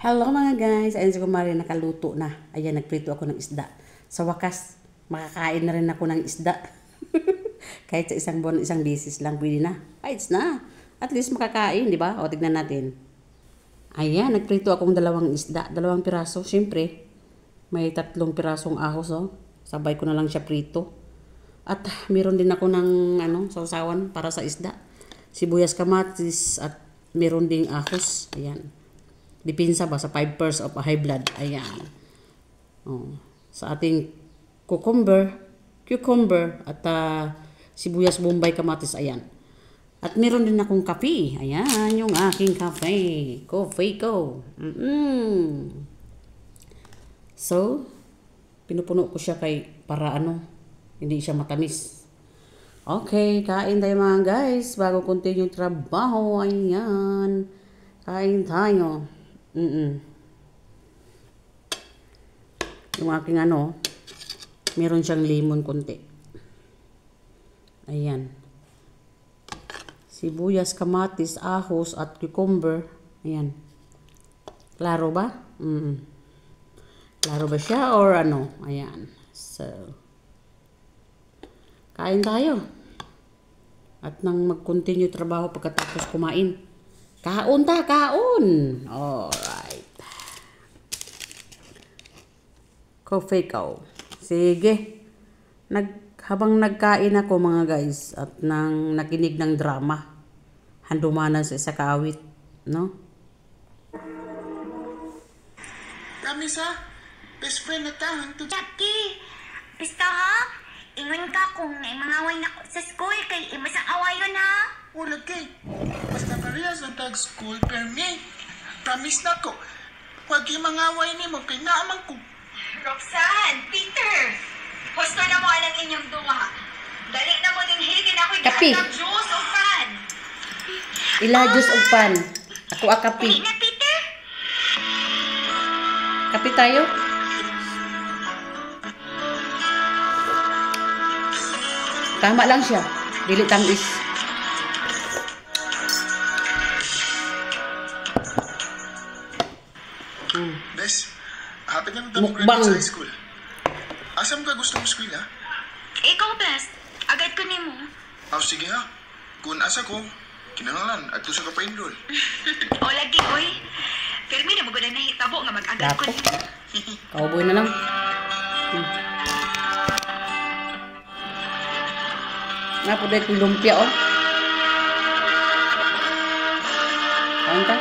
Hello mga guys! Ayun si Kumari, nakaluto na. Ayan, nagprito ako ng isda. Sa wakas, makakain na rin ako ng isda. Kahit sa isang buwan, isang beses lang, pwede na. Ay, it's na. At least makakain, di ba? O, tignan natin. Ayan, nagprito akong dalawang isda. 2 piraso. Siyempre, may 3 pirasong ahos, oh. Sabay ko na lang siya prito. At meron din ako ng sausawan para sa isda. Sibuyas, kamatis, at meron ding ahos. Ayan. Dipinsa ba sa 5 pairs of a high blood. Ayan. Oh, sa ating cucumber at sibuyas, bombay, kamatis. Ayan. At meron din akong kape. Ayan, yung aking cafe. Coffee ko. So, pinupuno ko siya para hindi siya matamis. Okay, kain tayo mga guys. Bago continue yung trabaho. Ayan. Kain tayo. Yung aking meron siyang lemon konti. Ayan. Sibuyas, kamatis, ahos, at cucumber. Ayan. Klaro ba? Klaro ba siya or ano? Ayan. So, kain tayo. At nang mag-continue trabaho pagkatapos kumain. Kaon ta, kaon! Alright. Coffee ko. Sige. Habang nagkain ako mga guys at nang nakinig ng drama, handumanan sa isa kaawit, no? Ramisa, best friend na ta. Jackie, basta ha? Ingon ka kung may mga away na sa school kay imo sa awayon ha? Wala kay. Basta parehas ang tag-school permi. Promise na ko. Huwag yung mga away ni mo kay naaman ko. Roxanne, Peter, husto na mo alang inyong duha. Dali na mo din higin ako Kapi. ng juice o pan. Ila juice o pan. Ako kapi. Dali na, Peter. Kapi tayo? Tama lang siya. Dili tamis. Bes, hapit na mo Mukbang. sa high school. Asam ka gusto mo school ha? Ikaw, best. Agad ko ni mo. Sige ha. Kung asa ko, kinangalan at gusto ka pa enroll. O lagi, oy. Pero may naman na nahitabo nga mag-agad ko Dapo. ni mo. Cowboy na lang. Napo dahil kong lumpia, oh. Kain ka?